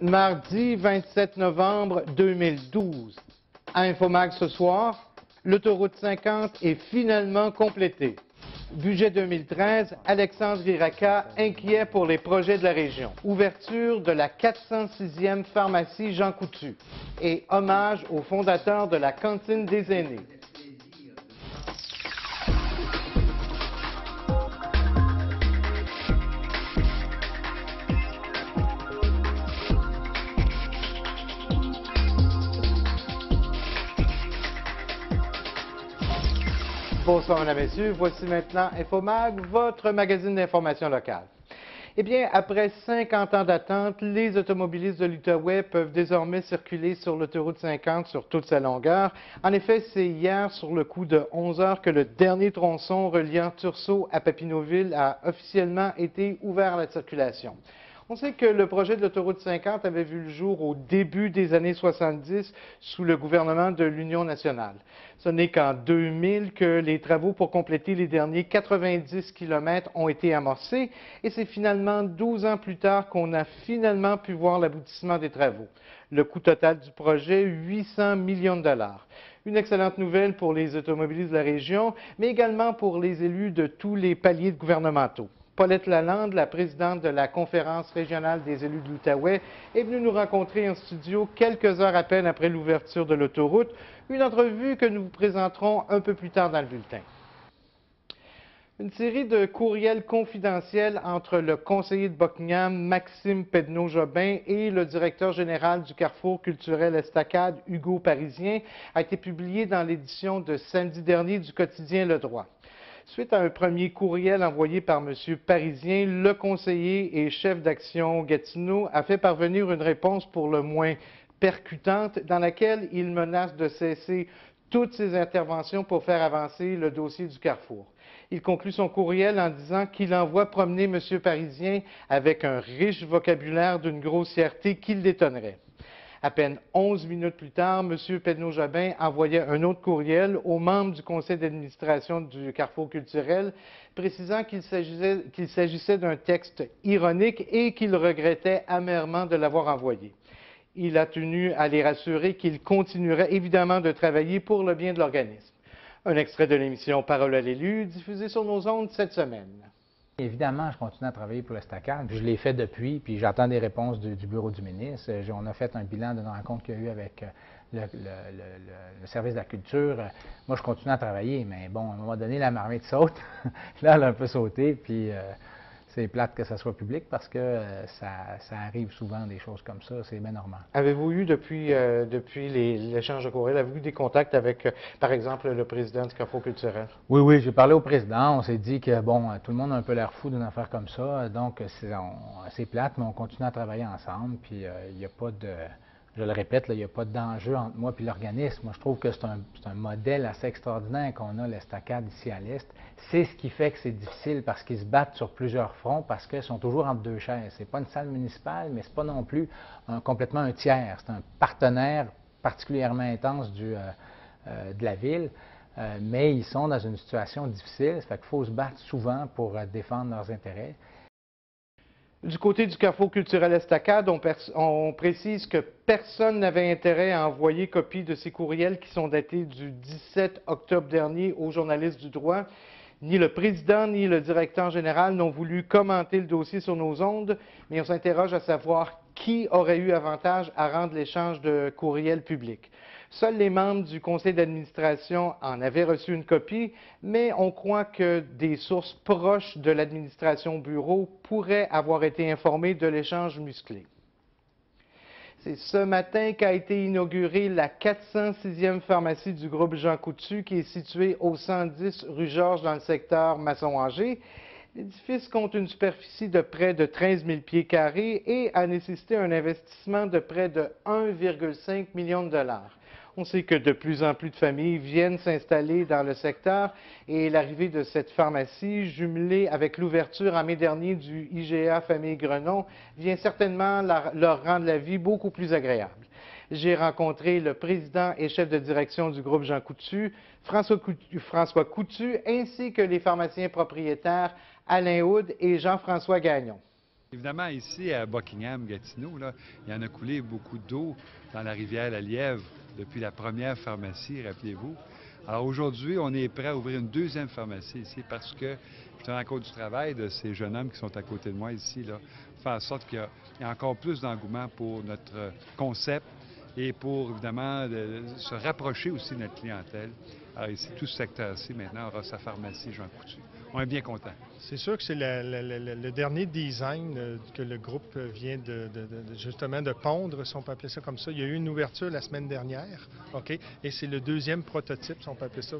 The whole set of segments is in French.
Mardi 27 novembre 2012. À Infomag ce soir, l'autoroute 50 est finalement complétée. Budget 2013, Alexandre Iraca inquiet pour les projets de la région. Ouverture de la 406e pharmacie Jean Coutu et hommage au fondateur de la cantine des aînés. Bonsoir, mesdames et messieurs. Voici maintenant Infomag, votre magazine d'information locale. Eh bien, après 50 ans d'attente, les automobilistes de l'Outaouais peuvent désormais circuler sur l'autoroute 50 sur toute sa longueur. En effet, c'est hier, sur le coup de 11 heures, que le dernier tronçon reliant Tursault à Papineauville a officiellement été ouvert à la circulation. On sait que le projet de l'autoroute 50 avait vu le jour au début des années 70 sous le gouvernement de l'Union nationale. Ce n'est qu'en 2000 que les travaux pour compléter les derniers 90 km ont été amorcés et c'est finalement 12 ans plus tard qu'on a finalement pu voir l'aboutissement des travaux. Le coût total du projet, 800 millions de dollars. Une excellente nouvelle pour les automobilistes de la région, mais également pour les élus de tous les paliers gouvernementaux. Paulette Lalande, la présidente de la Conférence régionale des élus de l'Outaouais, est venue nous rencontrer en studio quelques heures à peine après l'ouverture de l'autoroute, une entrevue que nous vous présenterons un peu plus tard dans le bulletin. Une série de courriels confidentiels entre le conseiller de Buckingham, Maxime Pedneau-Jobin, et le directeur général du Carrefour culturel Estacade, Hugo Parisien, a été publiée dans l'édition de samedi dernier du quotidien Le Droit. Suite à un premier courriel envoyé par M. Parisien, le conseiller et chef d'action Gatineau a fait parvenir une réponse pour le moins percutante dans laquelle il menace de cesser toutes ses interventions pour faire avancer le dossier du Carrefour. Il conclut son courriel en disant qu'il envoie promener M. Parisien avec un riche vocabulaire d'une grossièreté qui le détonnerait. À peine 11 minutes plus tard, M. Pedneau-Jobin envoyait un autre courriel aux membres du conseil d'administration du Carrefour culturel, précisant qu'il s'agissait d'un texte ironique et qu'il regrettait amèrement de l'avoir envoyé. Il a tenu à les rassurer qu'il continuerait évidemment de travailler pour le bien de l'organisme. Un extrait de l'émission Parole à l'élu, diffusé sur nos ondes cette semaine. Évidemment, je continue à travailler pour l'Estacade. Je l'ai fait depuis, puis j'attends des réponses du bureau du ministre. On a fait un bilan d'une rencontre qu'il y a eu avec le service de la culture. Moi, je continue à travailler, mais bon, à un moment donné, la marmite saute. Là, elle a un peu sauté, puis c'est plate que ça soit public parce que ça arrive souvent des choses comme ça, c'est bien normal. Avez-vous eu depuis l'échange de courriel, avez-vous eu des contacts avec, par exemple, le président du Carrefour culturel? Oui, j'ai parlé au président, on s'est dit que, bon, tout le monde a un peu l'air fou d'une affaire comme ça, donc c'est plate, mais on continue à travailler ensemble, puis il n'y a pas de... Je le répète, il n'y a pas d'enjeu entre moi et l'organisme. Moi, je trouve que c'est un modèle assez extraordinaire qu'on a, l'Estacade, ici à l'Est. C'est ce qui fait que c'est difficile, parce qu'ils se battent sur plusieurs fronts, parce qu'ils sont toujours entre deux chaises. Ce n'est pas une salle municipale, mais ce n'est pas non plus complètement un tiers. C'est un partenaire particulièrement intense de la ville, mais ils sont dans une situation difficile. Ça fait qu'il faut se battre souvent pour défendre leurs intérêts. Du côté du Carrefour culturel Estacade, on précise que personne n'avait intérêt à envoyer copie de ces courriels qui sont datés du 17 octobre dernier aux journalistes du droit. Ni le président ni le directeur général n'ont voulu commenter le dossier sur nos ondes, mais on s'interroge à savoir qui aurait eu avantage à rendre l'échange de courriels public. Seuls les membres du conseil d'administration en avaient reçu une copie, mais on croit que des sources proches de l'administration bureau pourraient avoir été informées de l'échange musclé. C'est ce matin qu'a été inaugurée la 406e pharmacie du groupe Jean Coutu, qui est située au 110 rue Georges dans le secteur Masson-Angers. L'édifice compte une superficie de près de 13 000 pieds carrés et a nécessité un investissement de près de 1,5 million de dollars. On sait que de plus en plus de familles viennent s'installer dans le secteur et l'arrivée de cette pharmacie, jumelée avec l'ouverture en mai dernier du IGA Famille Grenon, vient certainement leur rendre la vie beaucoup plus agréable. J'ai rencontré le président et chef de direction du groupe Jean Coutu, François Coutu, ainsi que les pharmaciens propriétaires Alain Houd et Jean-François Gagnon. Évidemment, ici à Buckingham, Gatineau, là, il y en a coulé beaucoup d'eau dans la rivière La Lièvre depuis la première pharmacie, rappelez-vous. Alors aujourd'hui, on est prêt à ouvrir une deuxième pharmacie ici parce que, je te rends compte du travail de ces jeunes hommes qui sont à côté de moi ici, là, faire en sorte qu'il y a encore plus d'engouement pour notre concept et pour, évidemment, se rapprocher aussi de notre clientèle. Alors ici, tout ce secteur-ci, maintenant, aura sa pharmacie Jean Coutu. On est bien contents. C'est sûr que c'est le dernier design que le groupe vient justement de pondre, si on peut appeler ça comme ça. Il y a eu une ouverture la semaine dernière, OK? Et c'est le deuxième prototype, si on peut appeler ça.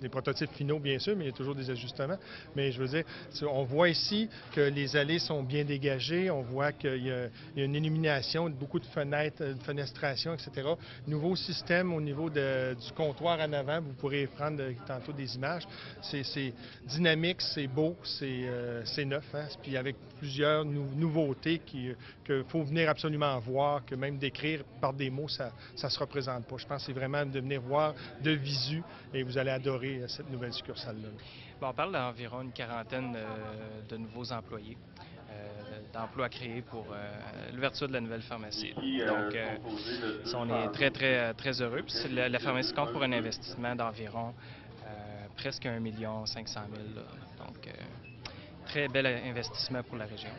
Des prototypes finaux, bien sûr, mais il y a toujours des ajustements. Mais je veux dire, on voit ici que les allées sont bien dégagées, on voit qu'il y a une illumination, beaucoup de fenêtres, de fenestration, etc. Nouveau système au niveau du comptoir en avant, vous pourrez prendre tantôt des images. C'est dynamique, c'est beau, c'est neuf, hein? Puis avec plusieurs nouveautés qu'il faut venir absolument voir, que même décrire par des mots, ça ne se représente pas. Je pense que c'est vraiment de venir voir de visu et vous allez adorer cette nouvelle succursale-là. Bon, on parle d'environ une quarantaine de nouveaux employés, d'emplois créés pour l'ouverture de la nouvelle pharmacie. Donc, on est très heureux. Puis la pharmacie compte pour un investissement d'environ presque 1 500 000 $. Donc, très bel investissement pour la région.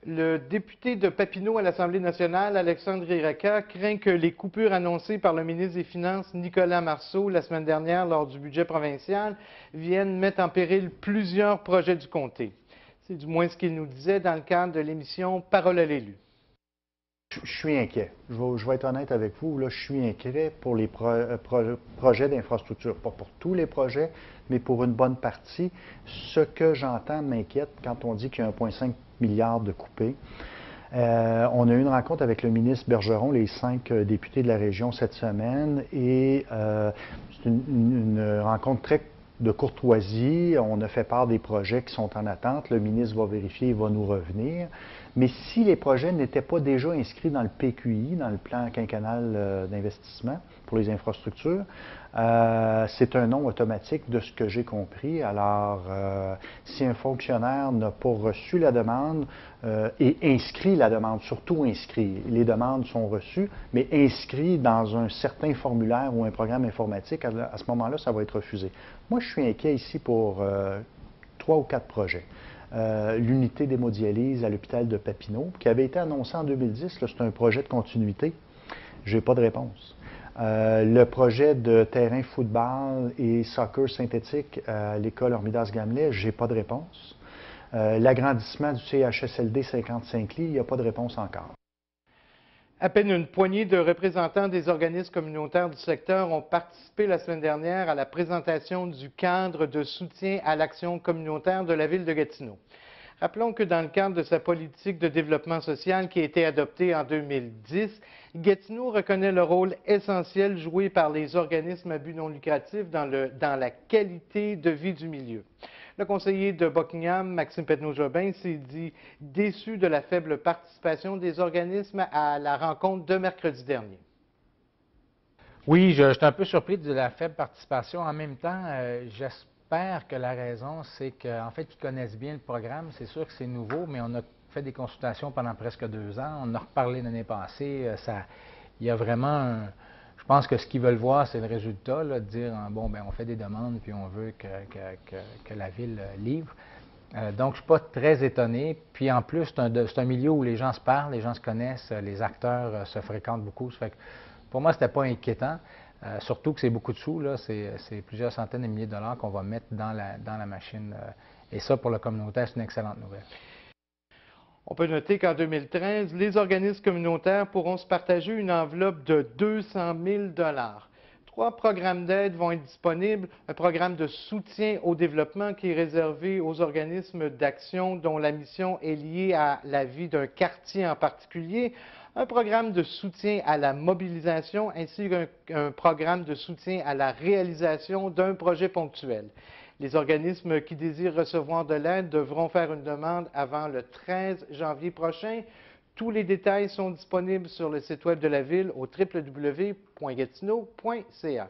Le député de Papineau à l'Assemblée nationale, Alexandre Iraca, craint que les coupures annoncées par le ministre des Finances, Nicolas Marceau, la semaine dernière lors du budget provincial, viennent mettre en péril plusieurs projets du comté. C'est du moins ce qu'il nous disait dans le cadre de l'émission Parole à l'élu. Je suis inquiet. Je vais être honnête avec vous. Là, je suis inquiet pour les projets d'infrastructure. Pas pour tous les projets, mais pour une bonne partie. Ce que j'entends m'inquiète quand on dit qu'il y a 1,5 milliard de coupés. On a eu une rencontre avec le ministre Bergeron, les 5 députés de la région cette semaine, et c'est une rencontre très de courtoisie. On a fait part des projets qui sont en attente. Le ministre va vérifier, il va nous revenir. Mais si les projets n'étaient pas déjà inscrits dans le PQI, dans le plan quinquennal d'investissement pour les infrastructures, c'est un non automatique de ce que j'ai compris. Alors, si un fonctionnaire n'a pas reçu la demande et inscrit la demande, surtout inscrit, les demandes sont reçues, mais inscrit dans un certain formulaire ou un programme informatique, à ce moment-là, ça va être refusé. Moi, je suis inquiet ici pour 3 ou 4 projets. L'unité d'hémodialyse à l'hôpital de Papineau, qui avait été annoncé en 2010, c'est un projet de continuité. Je n'ai pas de réponse. Le projet de terrain football et soccer synthétique à l'école Hormidas-Gamelais, je n'ai pas de réponse. L'agrandissement du CHSLD 55 lits, il n'y a pas de réponse encore. À peine une poignée de représentants des organismes communautaires du secteur ont participé la semaine dernière à la présentation du cadre de soutien à l'action communautaire de la ville de Gatineau. Rappelons que dans le cadre de sa politique de développement social qui a été adoptée en 2010, Gatineau reconnaît le rôle essentiel joué par les organismes à but non lucratif dans la qualité de vie du milieu. Le conseiller de Buckingham, Maxime Petneau-Jobin, s'est dit déçu de la faible participation des organismes à la rencontre de mercredi dernier. Oui, je suis un peu surpris de la faible participation. En même temps, j'espère que la raison, c'est qu'en fait, ils connaissent bien le programme. C'est sûr que c'est nouveau, mais on a fait des consultations pendant presque 2 ans. On en a reparlé l'année passée. Il y a vraiment je pense que ce qu'ils veulent voir, c'est le résultat, là, de dire, bon, ben on fait des demandes, puis on veut que la ville livre. Donc, je ne suis pas très étonné. Puis en plus, c'est un milieu où les gens se parlent, les gens se connaissent, les acteurs se fréquentent beaucoup. Ça fait que, pour moi, ce n'était pas inquiétant. Surtout que c'est beaucoup de sous, là, c'est plusieurs centaines de milliers de dollars qu'on va mettre dans la machine. Et ça, pour le communautaire, c'est une excellente nouvelle. On peut noter qu'en 2013, les organismes communautaires pourront se partager une enveloppe de 200 000 $. 3 programmes d'aide vont être disponibles. Un programme de soutien au développement qui est réservé aux organismes d'action dont la mission est liée à la vie d'un quartier en particulier. Un programme de soutien à la mobilisation ainsi qu'un programme de soutien à la réalisation d'un projet ponctuel. Les organismes qui désirent recevoir de l'aide devront faire une demande avant le 13 janvier prochain. Tous les détails sont disponibles sur le site web de la Ville au www.gatineau.ca.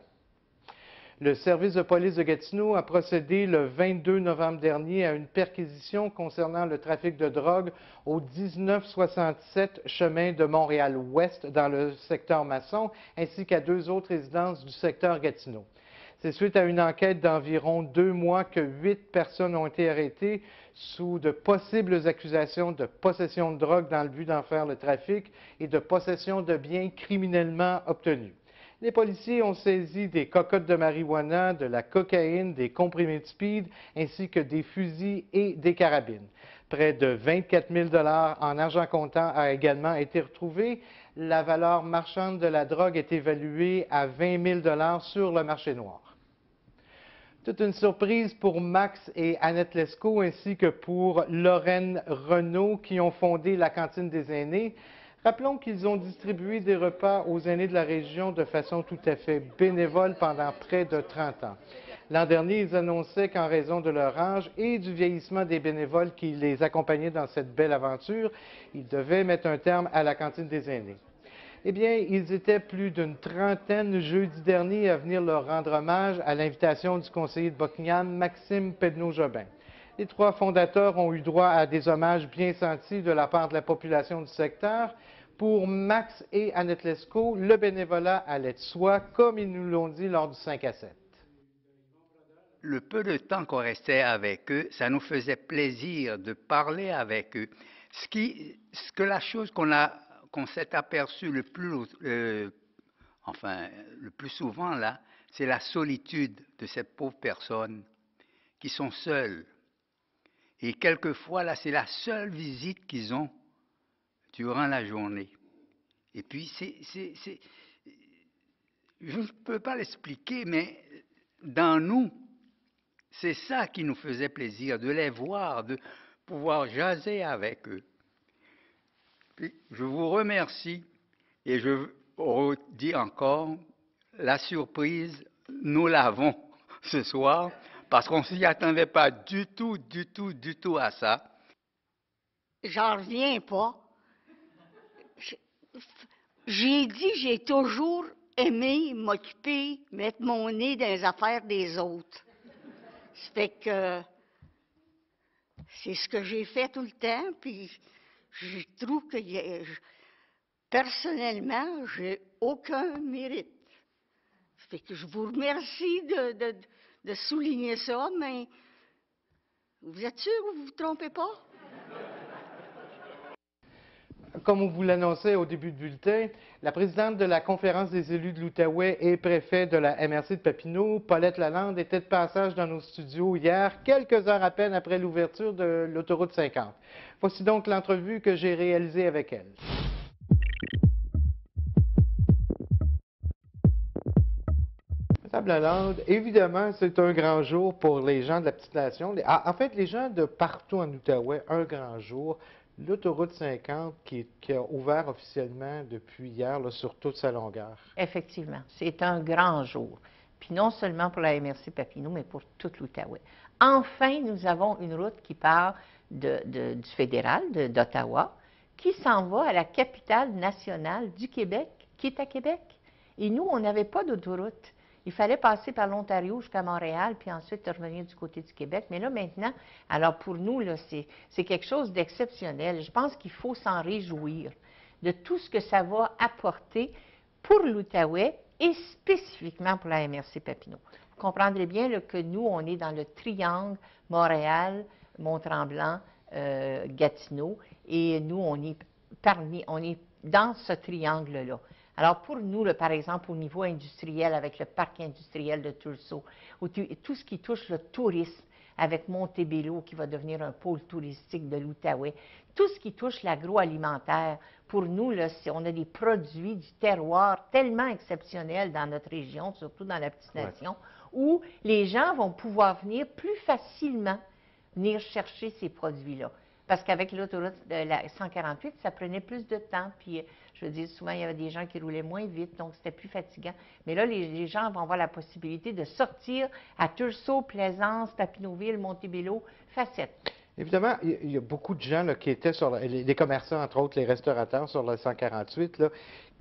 Le service de police de Gatineau a procédé le 22 novembre dernier à une perquisition concernant le trafic de drogue au 1967 chemin de Montréal-Ouest dans le secteur Masson, ainsi qu'à 2 autres résidences du secteur Gatineau. C'est suite à une enquête d'environ 2 mois que 8 personnes ont été arrêtées sous de possibles accusations de possession de drogue dans le but d'en faire le trafic et de possession de biens criminellement obtenus. Les policiers ont saisi des cocottes de marijuana, de la cocaïne, des comprimés de speed, ainsi que des fusils et des carabines. Près de 24 000 en argent comptant a également été retrouvé. La valeur marchande de la drogue est évaluée à 20 000 sur le marché noir. Toute une surprise pour Max et Annette Lescault ainsi que pour Lorraine Renaud qui ont fondé la Cantine des aînés. Rappelons qu'ils ont distribué des repas aux aînés de la région de façon tout à fait bénévole pendant près de 30 ans. L'an dernier, ils annonçaient qu'en raison de leur âge et du vieillissement des bénévoles qui les accompagnaient dans cette belle aventure, ils devaient mettre un terme à la Cantine des aînés. Eh bien, ils étaient plus d'une trentaine jeudi dernier à venir leur rendre hommage à l'invitation du conseiller de Buckingham, Maxime Pedneau-Jobin. Les 3 fondateurs ont eu droit à des hommages bien sentis de la part de la population du secteur. Pour Max et Annette Lescault, le bénévolat allait de soi, comme ils nous l'ont dit lors du 5 à 7. Le peu de temps qu'on restait avec eux, ça nous faisait plaisir de parler avec eux. La chose qu'on s'est aperçu le plus souvent là, c'est la solitude de ces pauvres personnes qui sont seules. Et quelquefois, là, c'est la seule visite qu'ils ont durant la journée. Et puis, je ne peux pas l'expliquer, mais dans nous, c'est ça qui nous faisait plaisir, de les voir, de pouvoir jaser avec eux. Puis, je vous remercie et je redis encore, la surprise, nous l'avons ce soir. Parce qu'on ne s'y attendait pas du tout à ça. J'en reviens pas. J'ai dit, j'ai toujours aimé m'occuper, mettre mon nez dans les affaires des autres. Ça fait que c'est ce que j'ai fait tout le temps, puis je trouve que personnellement, j'ai aucun mérite. Ça fait que je vous remercie de souligner ça, mais vous êtes sûr que vous ne vous trompez pas? Comme on vous l'annonçait au début du bulletin, la présidente de la Conférence des élus de l'Outaouais et préfet de la MRC de Papineau, Paulette Lalande, était de passage dans nos studios hier, quelques heures à peine après l'ouverture de l'autoroute 50. Voici donc l'entrevue que j'ai réalisée avec elle. Madame Lalande, évidemment, c'est un grand jour pour les gens de la petite nation. En fait, les gens de partout en Outaouais, un grand jour. L'autoroute 50 qui a ouvert officiellement depuis hier là, sur toute sa longueur. Effectivement, c'est un grand jour. Puis non seulement pour la MRC Papineau, mais pour toute l'Outaouais. Enfin, nous avons une route qui part du fédéral, d'Ottawa, qui s'en va à la capitale nationale du Québec, qui est à Québec. Et nous, on n'avait pas d'autoroute. Il fallait passer par l'Ontario jusqu'à Montréal, puis ensuite revenir du côté du Québec. Mais là, maintenant, alors pour nous, c'est quelque chose d'exceptionnel. Je pense qu'il faut s'en réjouir de tout ce que ça va apporter pour l'Outaouais et spécifiquement pour la MRC Papineau. Vous comprendrez bien là, que nous, on est dans le triangle Montréal, Mont-Tremblant, Gatineau, et nous, on est dans ce triangle-là. Alors, pour nous, là, par exemple, au niveau industriel, avec le parc industriel de Thurso, tout ce qui touche le tourisme, avec Montebello, qui va devenir un pôle touristique de l'Outaouais, tout ce qui touche l'agroalimentaire, pour nous, là, on a des produits du terroir tellement exceptionnels dans notre région, surtout dans la petite nation, où les gens vont pouvoir venir plus facilement venir chercher ces produits-là. Parce qu'avec l'autoroute de la 148, ça prenait plus de temps. Puis, je veux dire, souvent, il y avait des gens qui roulaient moins vite, donc c'était plus fatigant. Mais là, les gens vont avoir la possibilité de sortir à Thurso, Plaisance, Papineauville, Montebello, Facette. Évidemment, il y a beaucoup de gens là, qui étaient sur les commerçants, entre autres les restaurateurs sur le 148, là,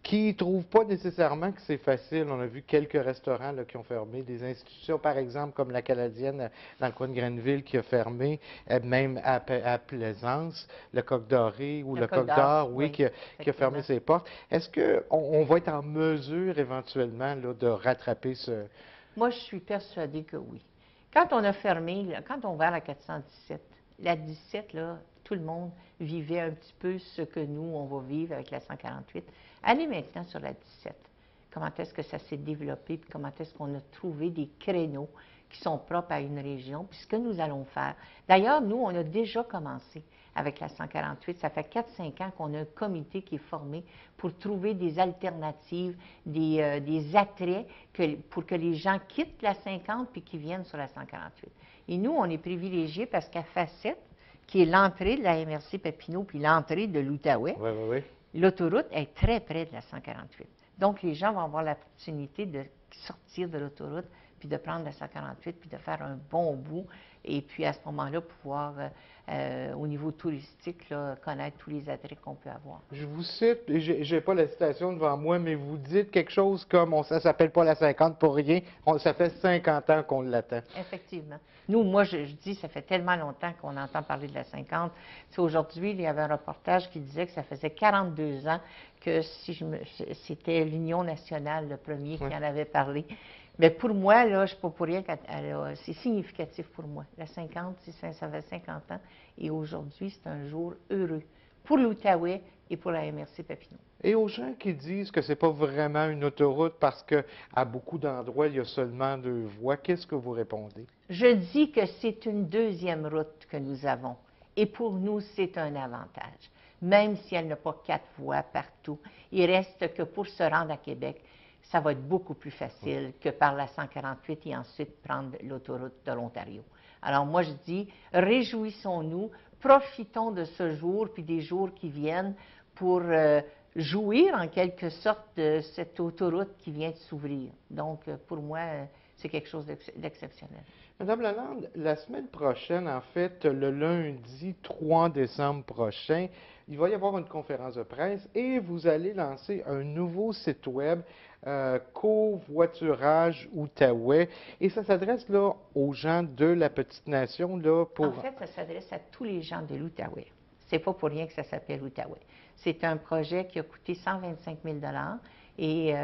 qui ne trouvent pas nécessairement que c'est facile. On a vu quelques restaurants là, qui ont fermé, des institutions, par exemple, comme la Canadienne dans le coin de Grenville qui a fermé, même à Plaisance, le Coq Doré ou le Coq d'Or, oui, qui a fermé ses portes. Est-ce qu'on va être en mesure éventuellement là, de rattraper ce... Moi, je suis persuadée que oui. Quand on a fermé, là, quand on a ouvert la 417, la 17, là, tout le monde vivait un petit peu ce que nous, on va vivre avec la 148. Allez maintenant sur la 17. Comment est-ce que ça s'est développé, puis comment est-ce qu'on a trouvé des créneaux qui sont propres à une région, puis ce que nous allons faire. D'ailleurs, nous, on a déjà commencé avec la 148. Ça fait 4-5 ans qu'on a un comité qui est formé pour trouver des alternatives, des attraits pour que les gens quittent la 50 puis qu'ils viennent sur la 148. Et nous, on est privilégiés parce qu'à Facette, qui est l'entrée de la MRC Papineau puis l'entrée de l'Outaouais, l'autoroute est très près de la 148. Donc, les gens vont avoir l'opportunité de sortir de l'autoroute puis de prendre la 148 puis de faire un bon bout et puis à ce moment-là, pouvoir, au niveau touristique, là, connaître tous les attraits qu'on peut avoir. Je vous cite, et je n'ai pas la citation devant moi, mais vous dites quelque chose comme ça ne s'appelle pas la 50 pour rien, ça fait 50 ans qu'on l'attend. Effectivement. Nous, moi, je dis, ça fait tellement longtemps qu'on entend parler de la 50. Aujourd'hui, il y avait un reportage qui disait que ça faisait 42 ans que c'était l'Union nationale, le premier, qui en avait parlé. Mais pour moi, là, je ne suis pas pour rien, c'est significatif pour moi. La 50, ça fait 50 ans. Et aujourd'hui, c'est un jour heureux pour l'Outaouais et pour la MRC Papineau. Et aux gens qui disent que ce n'est pas vraiment une autoroute parce qu'à beaucoup d'endroits, il y a seulement 2 voies, qu'est-ce que vous répondez? Je dis que c'est une deuxième route que nous avons. Et pour nous, c'est un avantage. Même si elle n'a pas 4 voies partout, il reste que pour se rendre à Québec, ça va être beaucoup plus facile que par la 148 et ensuite prendre l'autoroute de l'Ontario. Alors moi, je dis, réjouissons-nous, profitons de ce jour puis des jours qui viennent pour jouir en quelque sorte de cette autoroute qui vient de s'ouvrir. Donc, pour moi, c'est quelque chose d'exceptionnel. Madame Lalande, la semaine prochaine, en fait, le lundi 3 décembre prochain, il va y avoir une conférence de presse et vous allez lancer un nouveau site web, Covoiturage Outaouais. Et ça s'adresse là aux gens de la petite nation. Là, pour... En fait, ça s'adresse à tous les gens de l'Outaouais. C'est pas pour rien que ça s'appelle Outaouais. C'est un projet qui a coûté 125 000 et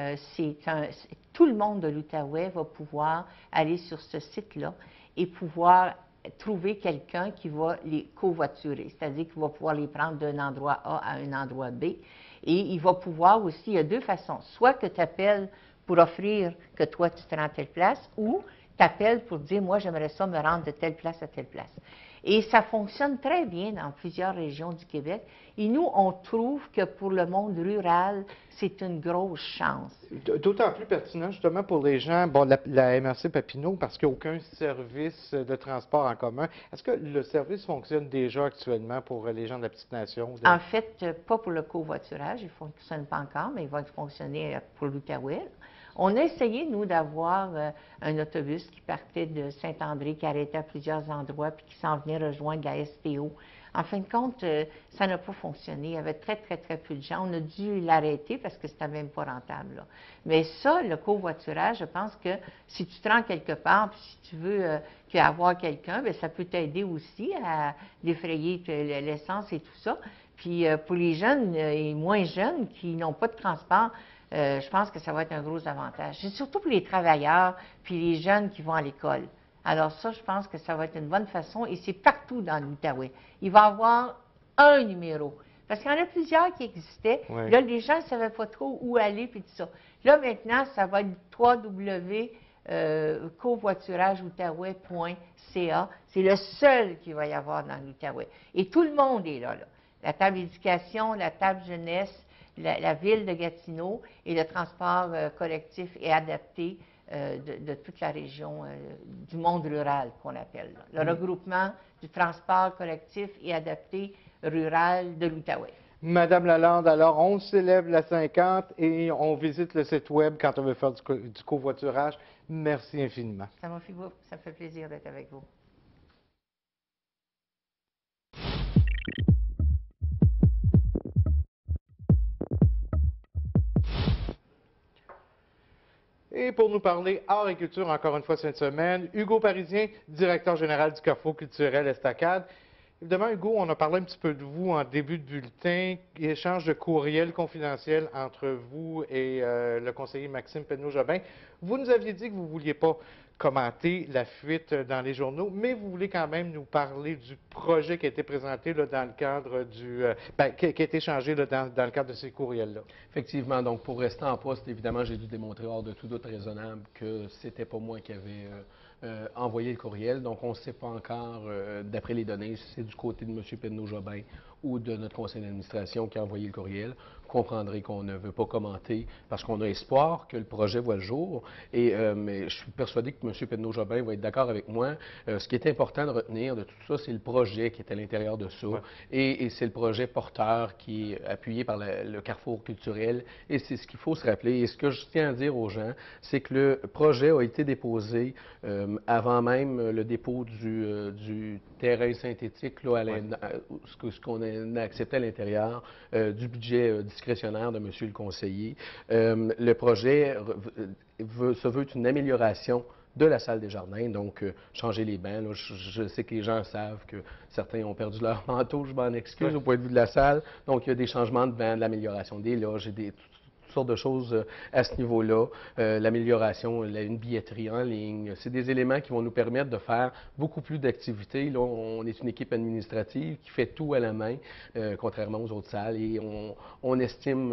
tout le monde de l'Outaouais va pouvoir aller sur ce site-là et pouvoir trouver quelqu'un qui va les covoiturer, c'est-à-dire qu'il va pouvoir les prendre d'un endroit A à un endroit B. Et il va pouvoir aussi, il y a 2 façons, soit que tu appelles pour offrir que toi tu te rends à telle place, ou tu appelles pour dire, moi j'aimerais ça me rendre de telle place à telle place. Et ça fonctionne très bien dans plusieurs régions du Québec. Et nous, on trouve que pour le monde rural, c'est une grosse chance. D'autant plus pertinent, justement, pour les gens, bon, la MRC Papineau, parce qu'il n'y a aucun service de transport en commun. Est-ce que le service fonctionne déjà actuellement pour les gens de la petite nation? En fait, pas pour le covoiturage, il ne fonctionne pas encore, mais il va fonctionner pour l'Outaouais. On a essayé, nous, d'avoir un autobus qui partait de Saint-André, qui arrêtait à plusieurs endroits, puis qui s'en venait rejoindre la STO. En fin de compte, ça n'a pas fonctionné. Il y avait très, très, très peu de gens. On a dû l'arrêter parce que c'était même pas rentable, là. Mais ça, le covoiturage, je pense que si tu te rends quelque part, puis si tu veux avoir quelqu'un, bien, ça peut t'aider aussi à défrayer l'essence et tout ça. Puis pour les jeunes et moins jeunes qui n'ont pas de transport, je pense que ça va être un gros avantage. C'est surtout pour les travailleurs puis les jeunes qui vont à l'école. Alors ça, je pense que ça va être une bonne façon et c'est partout dans l'Outaouais. Il va y avoir un numéro. Parce qu'il y en a plusieurs qui existaient. Oui. Là, les gens ne savaient pas trop où aller puis tout ça. Là, maintenant, ça va être www.covoiturageoutaouais.ca. C'est le seul qu'il va y avoir dans l'Outaouais. Et tout le monde est là. La table éducation, la table jeunesse, la ville de Gatineau et le transport collectif et adapté de toute la région du monde rural qu'on appelle. Là. Le regroupement du transport collectif et adapté rural de l'Outaouais. Madame Lalande, alors on célèbre la 50 et on visite le site web quand on veut faire du covoiturage. Merci infiniment. Ça me fait plaisir d'être avec vous. Et pour nous parler art et culture, encore une fois cette semaine, Hugo Parisien, directeur général du Carrefour culturel Estacade. Évidemment, Hugo, on a parlé un petit peu de vous en début de bulletin, échange de courriels confidentiels entre vous et le conseiller Maxime Penneau-Jobin. Vous nous aviez dit que vous ne vouliez pas commenter la fuite dans les journaux, mais vous voulez quand même nous parler du projet qui a été présenté là, dans le cadre qui a été changé là, dans le cadre de ces courriels-là. Effectivement, donc pour rester en poste, évidemment, j'ai dû démontrer hors de tout doute raisonnable que c'était pas moi qui avais envoyé le courriel. Donc on ne sait pas encore, d'après les données, si c'est du côté de M. Penneau-Jobin ou de notre conseil d'administration qui a envoyé le courriel. Vous comprendrez qu'on ne veut pas commenter parce qu'on a espoir que le projet voit le jour. Mais je suis persuadé que M. Penneau-Jobin va être d'accord avec moi. Ce qui est important de retenir de tout ça, c'est le projet qui est à l'intérieur de ça. Ouais. Et c'est le projet porteur qui est appuyé par le Carrefour culturel. Et c'est ce qu'il faut se rappeler. Et ce que je tiens à dire aux gens, c'est que le projet a été déposé avant même le dépôt du terrain synthétique, là, ce qu'on a accepté à l'intérieur du budget discrétionnaire de M. le conseiller. Le projet se veut une amélioration de la salle des jardins, donc changer les bancs. Là, je sais que les gens savent que certains ont perdu leur manteau, je m'en excuse, au point de vue de la salle. Donc, il y a des changements de bancs, de l'amélioration des loges, toutes sortes de choses à ce niveau-là. L'amélioration, une billetterie en ligne, c'est des éléments qui vont nous permettre de faire beaucoup plus d'activités. Là, on est une équipe administrative qui fait tout à la main, contrairement aux autres salles, et on estime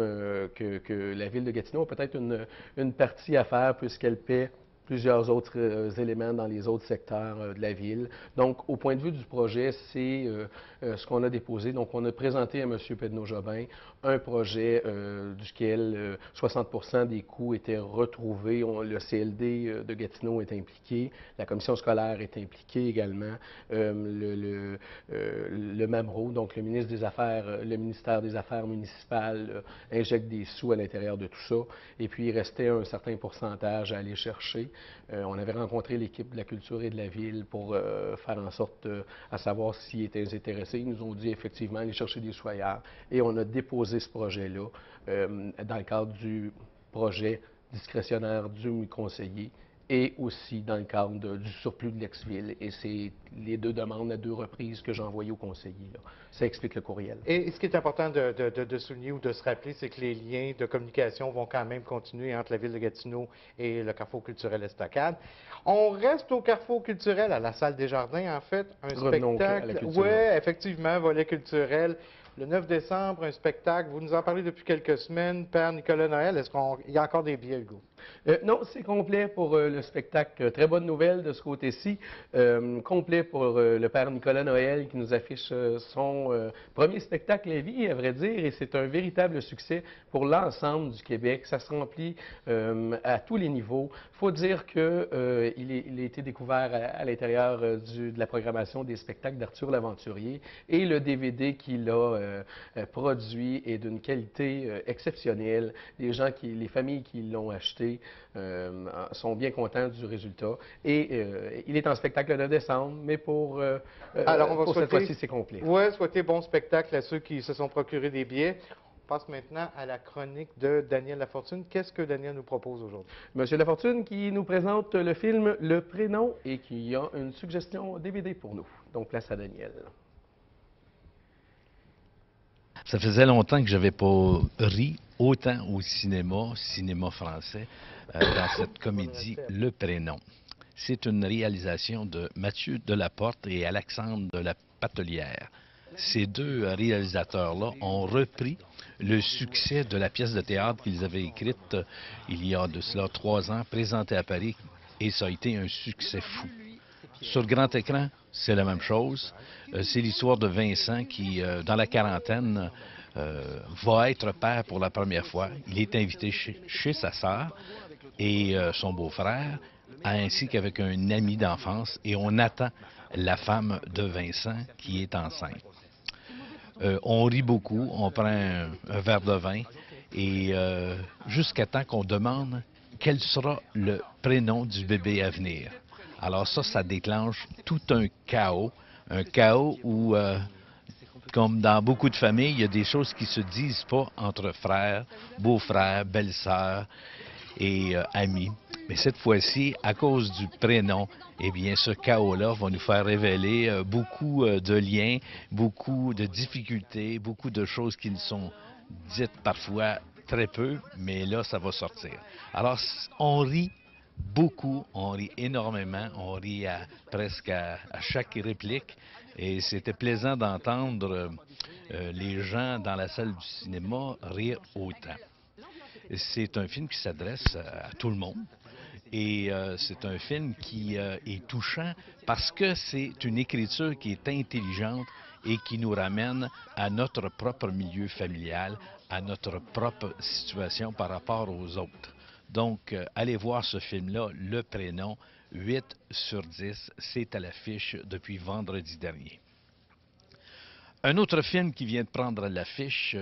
que la Ville de Gatineau a peut-être une partie à faire puisqu'elle paie plusieurs autres éléments dans les autres secteurs de la ville. Donc, au point de vue du projet, c'est ce qu'on a déposé. Donc, on a présenté à M. Penneau-Jobin un projet duquel 60% des coûts étaient retrouvés. Le CLD de Gatineau est impliqué, la commission scolaire est impliquée également, le MAMRO, donc le ministère des Affaires municipales injecte des sous à l'intérieur de tout ça. Et puis, il restait un certain pourcentage à aller chercher. On avait rencontré l'équipe de la culture et de la ville pour faire en sorte à savoir s'ils étaient intéressés. Ils nous ont dit effectivement aller chercher des sous ailleurs. Et on a déposé ce projet-là dans le cadre du projet discrétionnaire du conseiller et aussi dans le cadre du surplus de l'ex-ville. Et c'est les deux demandes à deux reprises que j'ai envoyées au conseiller. Là. Ça explique le courriel. Et ce qui est important de souligner ou de se rappeler, c'est que les liens de communication vont quand même continuer entre la Ville de Gatineau et le Carrefour culturel Estacade. On reste au Carrefour culturel, à la salle des Jardins, en fait. Revenons spectacle. À la culture. Oui, effectivement, volet culturel. Le 9 décembre, un spectacle. Vous nous en parlez depuis quelques semaines. Père Nicolas Noël, est-ce qu'il y a encore des billets, Hugo? Non, c'est complet pour le spectacle. Très bonne nouvelle de ce côté-ci. Complet pour le Père Nicolas Noël qui nous affiche son premier spectacle à vie, à vrai dire, et c'est un véritable succès pour l'ensemble du Québec. Ça se remplit à tous les niveaux. Il faut dire qu'il a été découvert à l'intérieur de la programmation des spectacles d'Arthur l'Aventurier et le DVD qu'il a produit est d'une qualité exceptionnelle. Les familles qui l'ont acheté sont bien contents du résultat. Et il est en spectacle le 9 décembre, mais pour cette fois-ci, c'est complet. Oui, souhaiter bon spectacle à ceux qui se sont procurés des billets. On passe maintenant à la chronique de Daniel Lafortune. Qu'est-ce que Daniel nous propose aujourd'hui? Monsieur Lafortune qui nous présente le film Le Prénom et qui a une suggestion DVD pour nous. Donc, place à Daniel. Ça faisait longtemps que je n'avais pas ri autant au cinéma français, dans cette comédie Le Prénom. C'est une réalisation de Mathieu Delaporte et Alexandre de la Patelière. Ces deux réalisateurs-là ont repris le succès de la pièce de théâtre qu'ils avaient écrite il y a de cela 3 ans, présentée à Paris, et ça a été un succès fou. Sur grand écran, c'est la même chose. C'est l'histoire de Vincent qui, dans la quarantaine, va être père pour la première fois. Il est invité chez sa sœur et son beau-frère, ainsi qu'avec un ami d'enfance, et on attend la femme de Vincent qui est enceinte. On rit beaucoup, on prend un verre de vin, et jusqu'à temps qu'on demande quel sera le prénom du bébé à venir. Alors ça déclenche tout un chaos où, comme dans beaucoup de familles, il y a des choses qui ne se disent pas entre frères, beaux-frères, belles-sœurs. et amis. Mais cette fois-ci, à cause du prénom, eh bien, ce chaos-là va nous faire révéler beaucoup de liens, beaucoup de difficultés, beaucoup de choses qui nous sont dites parfois très peu, mais là, ça va sortir. Alors, on rit beaucoup, on rit énormément, on rit presque à chaque réplique, et c'était plaisant d'entendre les gens dans la salle du cinéma rire autant. C'est un film qui s'adresse à tout le monde. Et c'est un film qui est touchant parce que c'est une écriture qui est intelligente et qui nous ramène à notre propre milieu familial, à notre propre situation par rapport aux autres. Donc, allez voir ce film-là, Le Prénom, 8 sur 10, c'est à l'affiche depuis vendredi dernier. Un autre film qui vient de prendre l'affiche,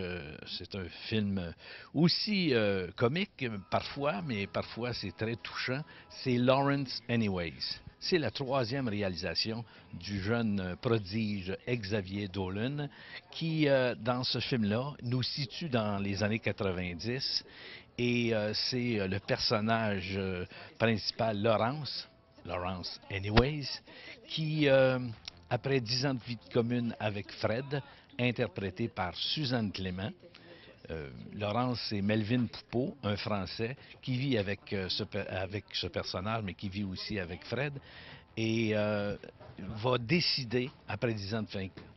c'est un film aussi comique parfois, mais parfois c'est très touchant, c'est Lawrence Anyways. C'est la 3e réalisation du jeune prodige Xavier Dolan qui, dans ce film-là, nous situe dans les années 90 et c'est le personnage principal, Lawrence Anyways, qui... après 10 ans de vie commune avec Fred, interprété par Suzanne Clément. Laurence, c'est Melvin Poupeau, un Français, qui vit avec ce personnage, mais qui vit aussi avec Fred, et va décider, après 10 ans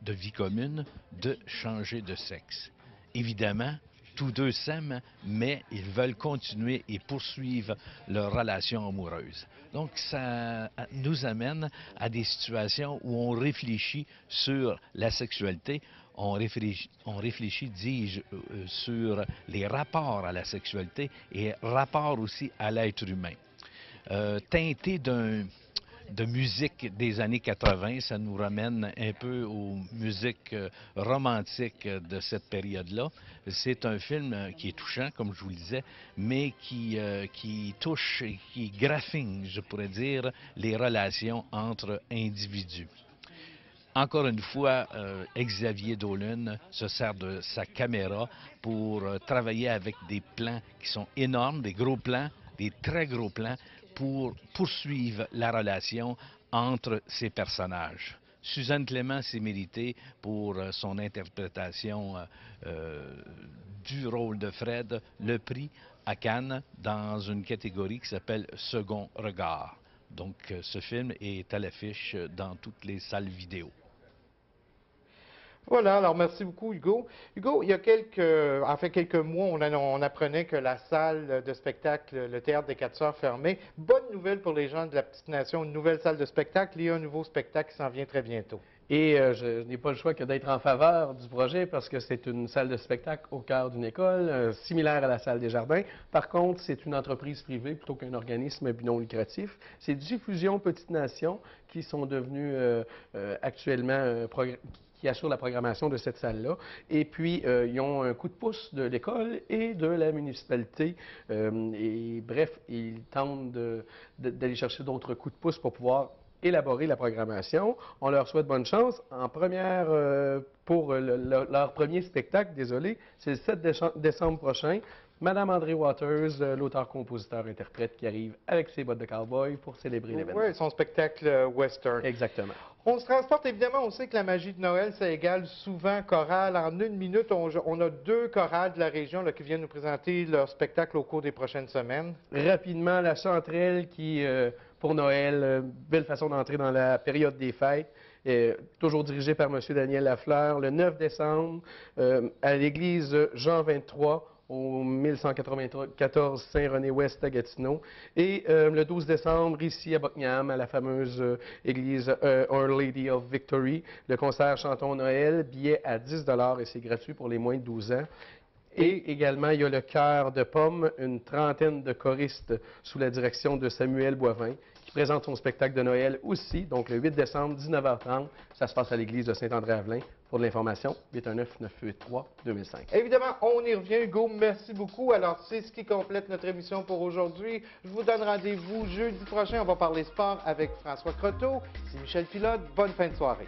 de vie commune, de changer de sexe. Évidemment, tous deux s'aiment, mais ils veulent continuer et poursuivre leur relation amoureuse. Donc, ça nous amène à des situations où on réfléchit sur la sexualité, on réfléchit, dis-je, sur les rapports à la sexualité et rapports aussi à l'être humain. Teinté de musique des années 80, ça nous ramène un peu aux musiques romantiques de cette période-là. C'est un film qui est touchant, comme je vous le disais, mais qui touche, qui graphine, je pourrais dire, les relations entre individus. Encore une fois, Xavier Dolan se sert de sa caméra pour travailler avec des plans qui sont énormes, des gros plans, des très gros plans, pour poursuivre la relation entre ces personnages. Suzanne Clément s'est méritée pour son interprétation du rôle de Fred, le prix à Cannes dans une catégorie qui s'appelle Second Regard. Donc, ce film est à l'affiche dans toutes les salles vidéo. Voilà, alors merci beaucoup Hugo. Hugo, il y a quelques mois, on apprenait que la salle de spectacle, le Théâtre des Quatre Sœurs fermait. Bonne nouvelle pour les gens de la petite nation, une nouvelle salle de spectacle, il y a un nouveau spectacle qui s'en vient très bientôt. Et je n'ai pas le choix que d'être en faveur du projet parce que c'est une salle de spectacle au cœur d'une école, similaire à la salle des Jardins. Par contre, c'est une entreprise privée plutôt qu'un organisme à but non lucratif. C'est Diffusion Petite Nation qui sont devenus actuellement qui assurent la programmation de cette salle-là. Et puis, ils ont un coup de pouce de l'école et de la municipalité. Et bref, ils tentent d'aller chercher d'autres coups de pouce pour pouvoir élaborer la programmation. On leur souhaite bonne chance. En première, pour leur premier spectacle, désolé, c'est le 7 décembre prochain. Madame André Waters, l'auteur-compositeur-interprète qui arrive avec ses bottes de cowboy pour célébrer l'événement. Oui, son spectacle western. Exactement. On se transporte, évidemment, on sait que la magie de Noël, ça égale souvent chorale. En une minute, on a 2 chorales de la région là, qui viennent nous présenter leur spectacle au cours des prochaines semaines. Rapidement, la Chanterelle qui, pour Noël, belle façon d'entrer dans la période des fêtes. Toujours dirigée par M. Daniel Lafleur, le 9 décembre, à l'église Jean 23, au 1194 Saint-René-Ouest à Gatineau. Et le 12 décembre, ici à Buckingham, à la fameuse église Our Lady of Victory, le concert Chantons Noël, billet à 10 $ et c'est gratuit pour les moins de 12 ans. Et également, il y a le Chœur de Pommes, une trentaine de choristes sous la direction de Samuel Boivin, qui présente son spectacle de Noël aussi, donc le 8 décembre, 19h30. Ça se passe à l'église de Saint-André-Avelin. Pour de l'information, 819-983-2005. Évidemment, on y revient, Hugo. Merci beaucoup. Alors, c'est ce qui complète notre émission pour aujourd'hui. Je vous donne rendez-vous jeudi prochain. On va parler sport avec François Croteau. C'est Michel Pilote. Bonne fin de soirée.